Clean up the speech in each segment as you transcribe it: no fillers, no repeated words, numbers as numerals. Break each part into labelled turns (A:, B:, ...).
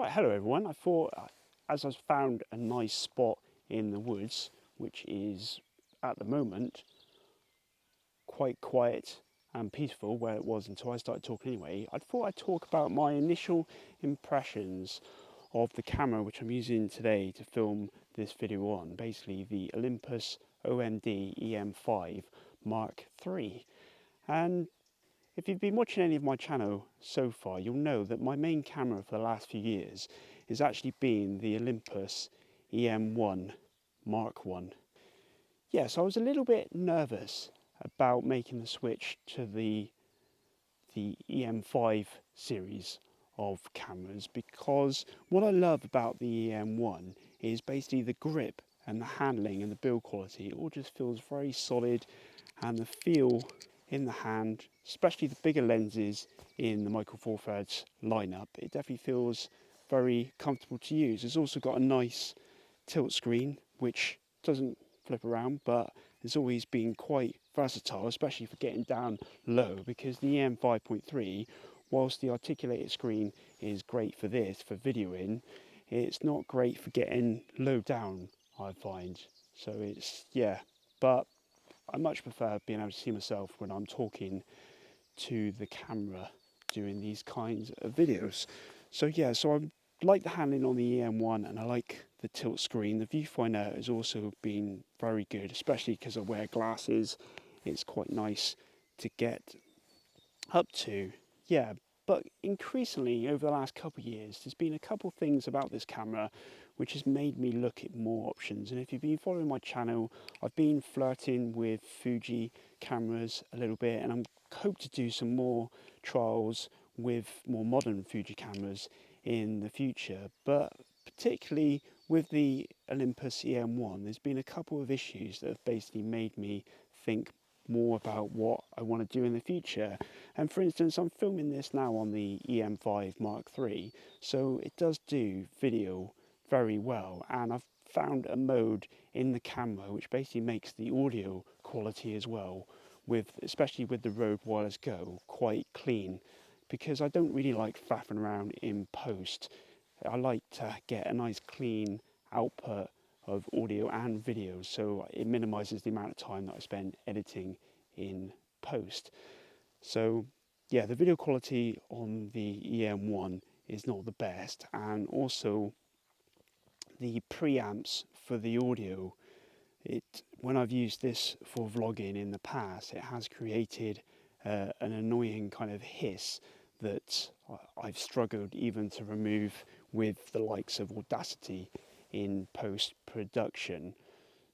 A: Right, hello everyone. I thought, as I've found a nice spot in the woods, which is at the moment quite quiet and peaceful where it was until I started talking anyway, I thought I'd talk about my initial impressions of the camera which I'm using today to film this video on, basically the Olympus OM-D E-M5 Mark III. And if you've been watching any of my channel so far, you'll know that my main camera for the last few years has actually been the Olympus EM1 Mark 1. Yes, I was a little bit nervous about making the switch to the EM5 series of cameras, because what I love about the EM1 is basically the grip and the handling and the build quality. It all just feels very solid, and the feel in the hand, especially the bigger lenses in the Micro Four Thirds lineup, it definitely feels very comfortable to use. It's also got a nice tilt screen which doesn't flip around, but it's always been quite versatile, especially for getting down low, because the EM5.3, whilst the articulated screen is great for this, for videoing, it's not great for getting low down, I find. So it's, yeah, but I much prefer being able to see myself when I'm talking to the camera doing these kinds of videos. So yeah, so I like the handling on the EM1, and I like the tilt screen. The viewfinder has also been very good, especially because I wear glasses. It's quite nice to get up to. Yeah, but increasingly over the last couple of years, there's been a couple of things about this camera which has made me look at more options. And if you've been following my channel, I've been flirting with Fuji cameras a little bit, and I'm hope to do some more trials with more modern Fuji cameras in the future. But particularly with the Olympus EM1, there's been a couple of issues that have basically made me think more about what I want to do in the future. And for instance, I'm filming this now on the EM5 Mark III, so it does do video very well, and I've found a mode in the camera which basically makes the audio quality as well, with especially with the Rode Wireless Go, quite clean, because I don't really like faffing around in post. I like to get a nice clean output of audio and video, so it minimizes the amount of time that I spend editing in post. So yeah, the video quality on the EM1 is not the best, and also the preamps for the audio, when I've used this for vlogging in the past, it has created an annoying kind of hiss that I've struggled even to remove with the likes of Audacity in post-production.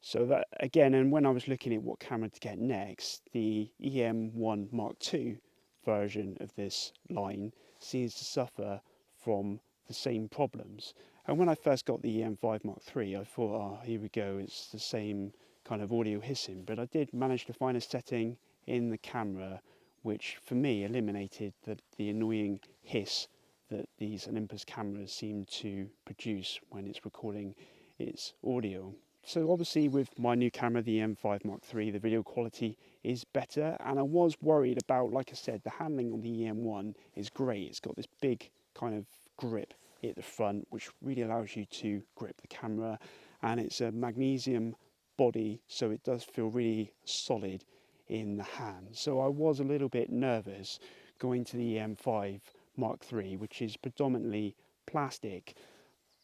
A: So that again, and when I was looking at what camera to get next, the EM1 Mark II version of this line seems to suffer from the same problems. And when I first got the EM5 Mark III, I thought, oh, here we go, it's the same kind of audio hissing. But I did manage to find a setting in the camera which, for me, eliminated the annoying hiss that these Olympus cameras seem to produce when it's recording its audio. So obviously with my new camera, the EM5 Mark III, the video quality is better, and I was worried about, like I said, the handling on the EM1 is great. It's got this big kind of grip at the front, which really allows you to grip the camera, and it's a magnesium body, so it does feel really solid in the hand. So I was a little bit nervous going to the EM5 Mark III, which is predominantly plastic,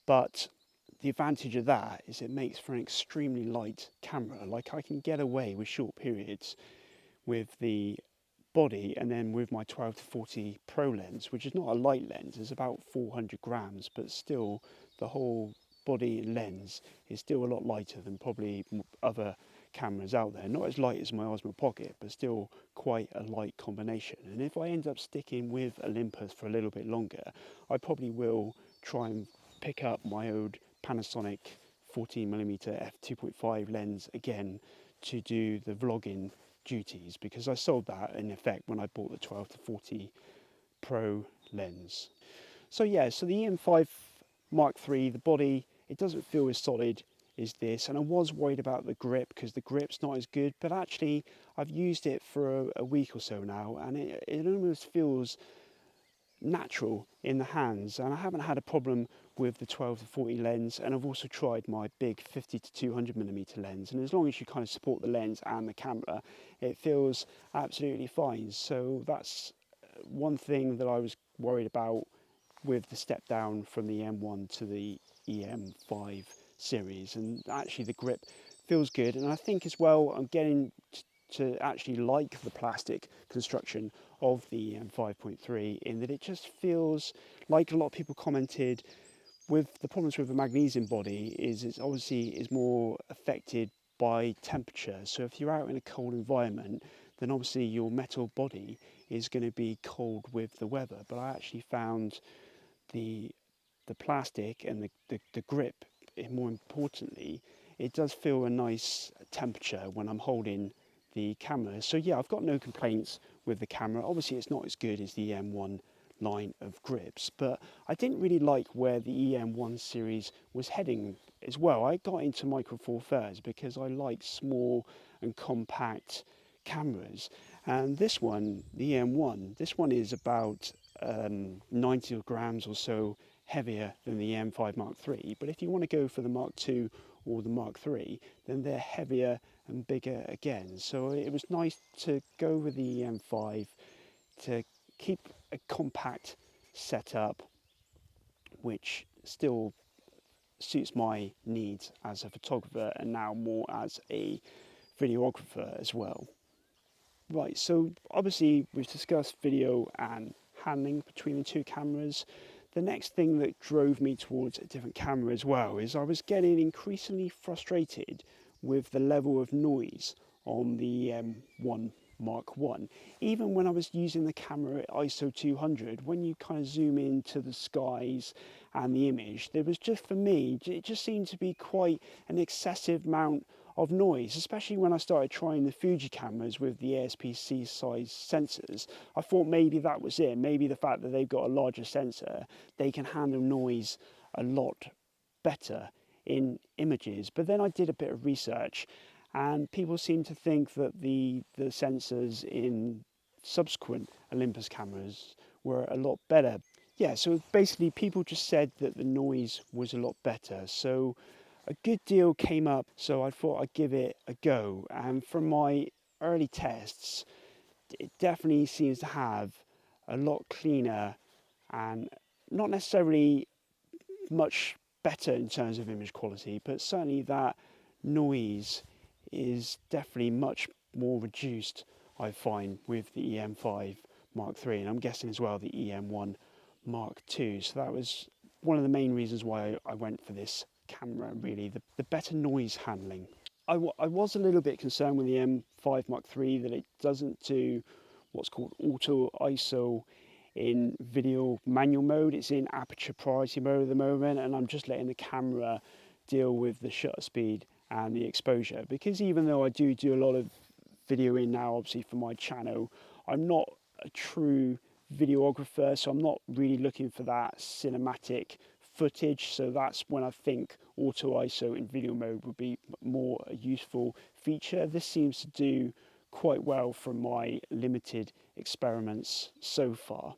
A: but the advantage of that is it makes for an extremely light camera. Like, I can get away with short periods with the body, and then with my 12 to 40 Pro lens, which is not a light lens, it's about 400 grams, but still the whole body lens is still a lot lighter than probably other cameras out there. Not as light as my Osmo Pocket, but still quite a light combination. And if I end up sticking with Olympus for a little bit longer, I probably will try and pick up my old Panasonic 14mm f2.5 lens again to do the vlogging duties, because I sold that in effect when I bought the 12 to 40 Pro lens. So yeah, so the EM5 Mark III, the body, it doesn't feel as solid as this, and I was worried about the grip because the grip's not as good, but actually I've used it for a week or so now, and it almost feels natural in the hands, and I haven't had a problem with the 12 to 40 lens, and I've also tried my big 50 to 200mm lens, and as long as you kind of support the lens and the camera, it feels absolutely fine. So that's one thing that I was worried about with the step down from the M1 to the E-M5 series, and actually the grip feels good. And I think as well I'm getting to actually like the plastic construction of the M5.3 in that it just feels like, a lot of people commented, with the problems with the magnesium body is it's obviously is more affected by temperature. So if you're out in a cold environment, then obviously your metal body is going to be cold with the weather. But I actually found the plastic and the grip, and more importantly, it does feel a nice temperature when I'm holding the camera. So yeah, I've got no complaints with the camera. Obviously it's not as good as the M1 line of grips, but I didn't really like where the EM1 series was heading as well. I got into Micro Four Thirds because I like small and compact cameras, and this one, the EM1, this one is about 90 grams or so heavier than the M5 Mark III. But if you want to go for the Mark II or the Mark III, then they're heavier and bigger again. So it was nice to go with the M5 to keep a compact setup which still suits my needs as a photographer and now more as a videographer as well. Right, so obviously we've discussed video and handling between the two cameras. The next thing that drove me towards a different camera as well is I was getting increasingly frustrated with the level of noise on the M1 Mark 1. Even when I was using the camera at ISO 200, when you kind of zoom into the skies and the image, there was just, for me, it just seemed to be quite an excessive amount of noise, especially when I started trying the Fuji cameras with the ASPC size sensors. I thought maybe that was it. Maybe the fact that they've got a larger sensor, they can handle noise a lot better in images. But then I did a bit of research, and people seem to think that the sensors in subsequent Olympus cameras were a lot better. Yeah, so basically people just said that the noise was a lot better. So a good deal came up, so I thought I'd give it a go. And from my early tests, it definitely seems to have a lot cleaner and not necessarily much better in terms of image quality, but certainly that noise is definitely much more reduced, I find, with the EM5 Mark III, and I'm guessing as well the EM1 Mark II. So that was one of the main reasons why I went for this camera, really, the better noise handling. I was a little bit concerned with the M5 Mark III that it doesn't do what's called auto ISO in video manual mode. It's in aperture priority mode at the moment, and I'm just letting the camera deal with the shutter speed and the exposure, because even though I do a lot of videoing now, obviously for my channel, I'm not a true videographer, so I'm not really looking for that cinematic footage. So that's when I think auto ISO in video mode would be more a useful feature. This seems to do quite well from my limited experiments so far,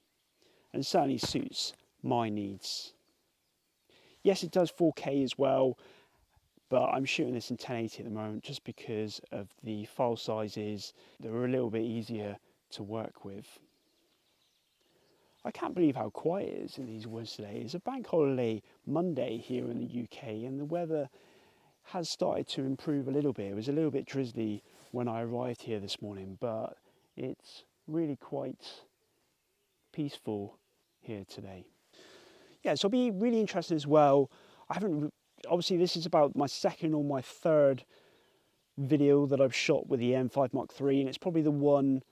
A: and certainly suits my needs. Yes, it does 4K as well, but I'm shooting this in 1080 at the moment just because of the file sizes that are a little bit easier to work with. I can't believe how quiet it is in these woods today. It's a bank holiday Monday here in the UK, and the weather has started to improve a little bit. It was a little bit drizzly when I arrived here this morning, but it's really quite peaceful here today. Yeah, so I'll be really interested as well. Obviously this is about my second or my third video that I've shot with the M5 Mark III, and it's probably the one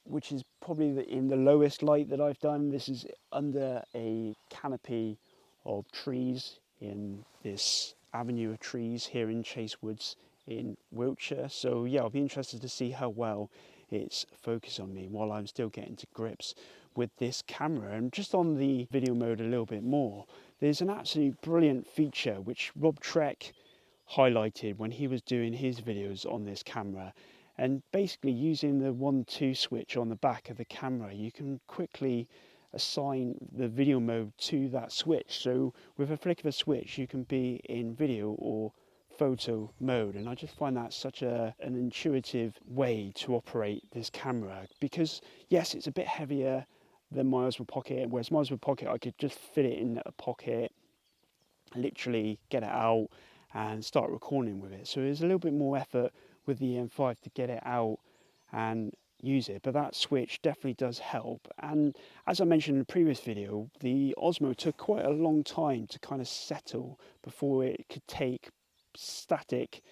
A: which is probably in the lowest light that I've done. This is under a canopy of trees in this avenue of trees here in Chase Woods in Wiltshire. So yeah, I'll be interested to see how well it's focused on me while I'm still getting to grips with this camera. And just on the video mode a little bit more, there's an absolutely brilliant feature which Rob Trek highlighted when he was doing his videos on this camera. And basically using the 1-2 switch on the back of the camera, you can quickly assign the video mode to that switch. So with a flick of a switch, you can be in video or photo mode, and I just find that such an intuitive way to operate this camera, because yes, it's a bit heavier than my Osmo Pocket, whereas my Osmo Pocket I could just fit it in a pocket, literally get it out and start recording with it. So there's a little bit more effort with the E-M5 to get it out and use it, but that switch definitely does help. And as I mentioned in the previous video, the Osmo took quite a long time to kind of settle before it could take static,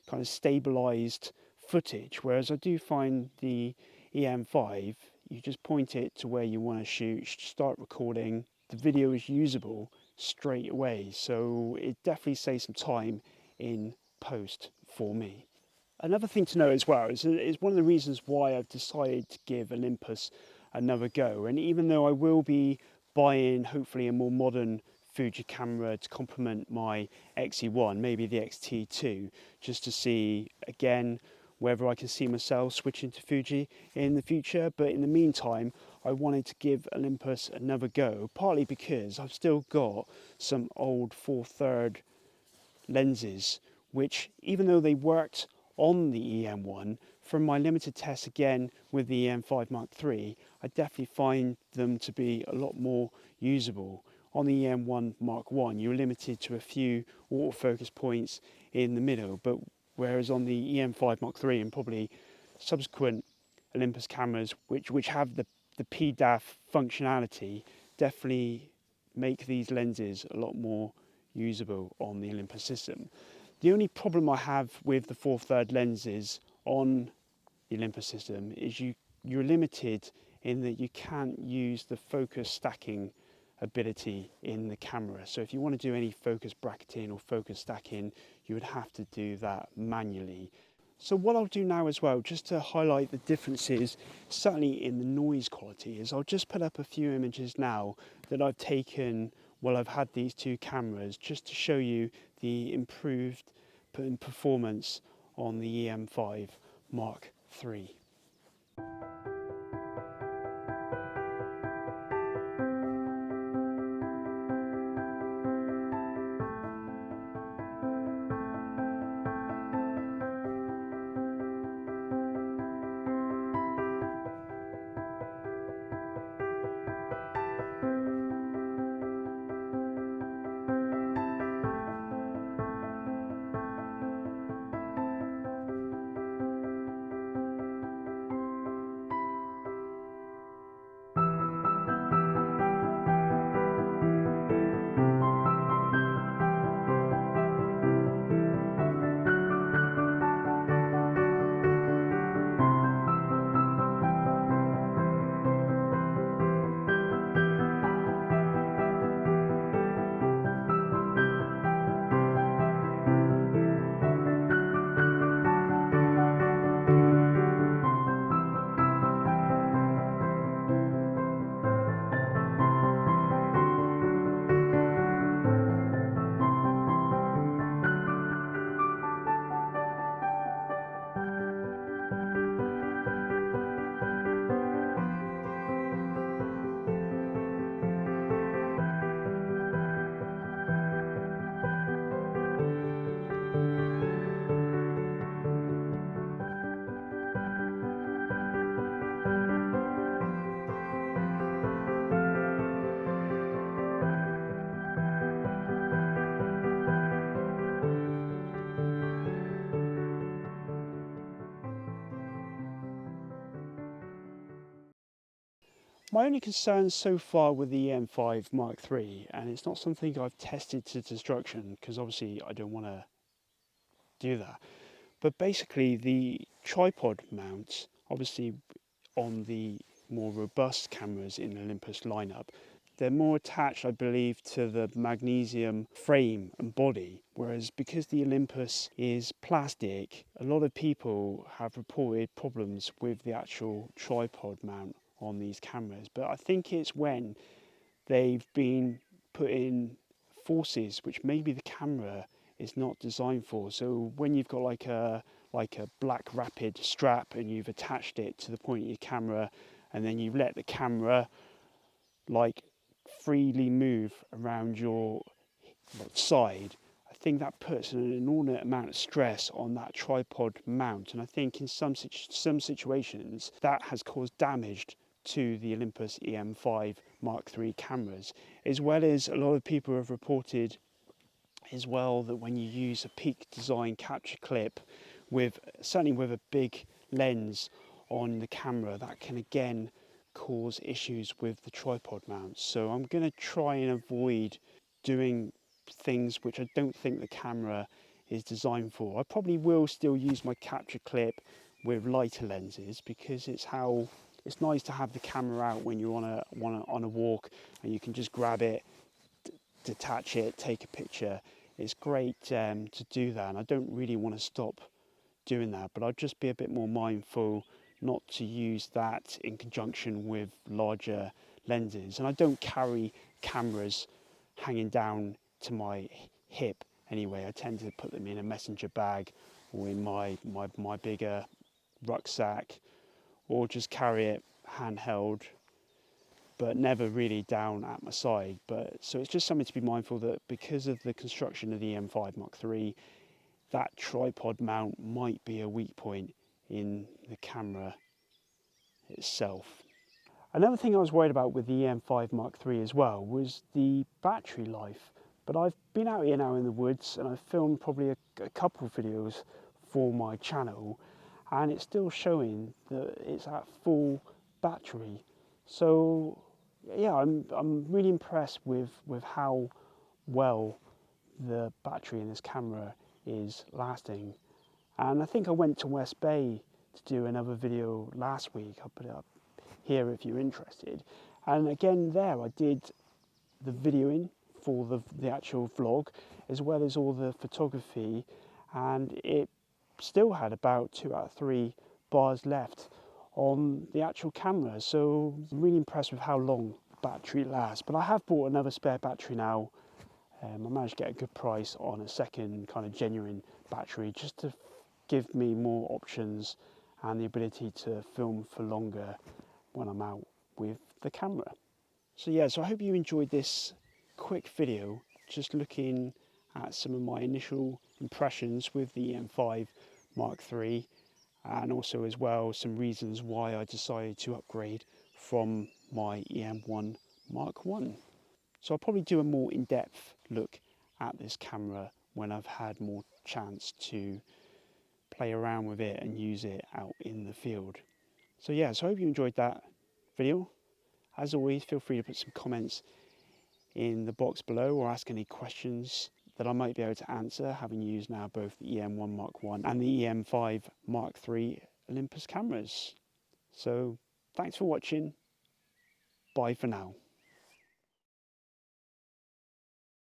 A: kind of stabilized footage, whereas I do find the E-M5, you just point it to where you want to shoot, start recording, the video is usable straight away, so it definitely saves some time in post for me. Another thing to know as well is one of the reasons why I've decided to give Olympus another go, and even though I will be buying hopefully a more modern Fuji camera to complement my XE1, maybe the XT2, just to see again whether I can see myself switching to Fuji in the future. But in the meantime, I wanted to give Olympus another go, partly because I've still got some old 4/3 lenses, which even though they worked on the EM1, from my limited tests again with the EM5 Mark III, I definitely find them to be a lot more usable. On the EM1 Mark I, you're limited to a few autofocus points in the middle, but whereas on the EM5 Mark III and probably subsequent Olympus cameras, which have the PDAF functionality, definitely make these lenses a lot more usable on the Olympus system. The only problem I have with the 4/3 lenses on the Olympus system is you're limited in that you can't use the focus stacking ability in the camera. So if you want to do any focus bracketing or focus stacking, you would have to do that manually. So what I'll do now as well, just to highlight the differences, certainly in the noise quality, is I'll just put up a few images now that I've taken while I've had these two cameras, just to show you the improved performance on the EM5 Mark III. My only concern so far with the EM5 Mark III, and it's not something I've tested to destruction because obviously I don't want to do that, but basically the tripod mounts, obviously on the more robust cameras in the Olympus lineup, they're more attached, I believe, to the magnesium frame and body, whereas because the Olympus is plastic, a lot of people have reported problems with the actual tripod mount on these cameras. But I think it's when they've been put in forces which maybe the camera is not designed for. So when you've got like a black rapid strap and you've attached it to the point of your camera, and then you let the camera like freely move around your side, I think that puts an inordinate amount of stress on that tripod mount, and I think in some situations that has caused damage to the Olympus EM5 Mark III cameras, as well as a lot of people have reported as well that when you use a peak design capture clip with certainly with a big lens on the camera, that can again cause issues with the tripod mount. So I'm going to try and avoid doing things which I don't think the camera is designed for. I probably will still use my capture clip with lighter lenses, because it's nice to have the camera out when you're on a walk and you can just grab it, detach it, take a picture. It's great to do that, and I don't really want to stop doing that, but I'll just be a bit more mindful not to use that in conjunction with larger lenses. And I don't carry cameras hanging down to my hip anyway. I tend to put them in a messenger bag or in my bigger rucksack, or just carry it handheld, but never really down at my side. But so it's just something to be mindful that because of the construction of the EM5 Mark III, that tripod mount might be a weak point in the camera itself. Another thing I was worried about with the EM5 Mark III as well was the battery life. But I've been out here now in the woods and I've filmed probably a couple of videos for my channel, and it's still showing that it's at full battery. So yeah, I'm really impressed with how well the battery in this camera is lasting. And I think I went to West Bay to do another video last week. I'll put it up here if you're interested. And again there I did the videoing for the actual vlog, as well as all the photography, and it still had about 2 out of 3 bars left on the actual camera. So I'm really impressed with how long the battery lasts. But I have bought another spare battery now. I managed to get a good price on a second kind of genuine battery, just to give me more options and the ability to film for longer when I'm out with the camera. So yeah, so I hope you enjoyed this quick video, just looking at some of my initial impressions with the EM5 Mark III, and also as well some reasons why I decided to upgrade from my EM1 Mark I. So I'll probably do a more in-depth look at this camera when I've had more chance to play around with it and use it out in the field. So yeah, so I hope you enjoyed that video. As always, feel free to put some comments in the box below or ask any questions that I might be able to answer, having used now both the EM1 Mark I and the EM5 Mark III Olympus cameras. So thanks for watching. Bye for now.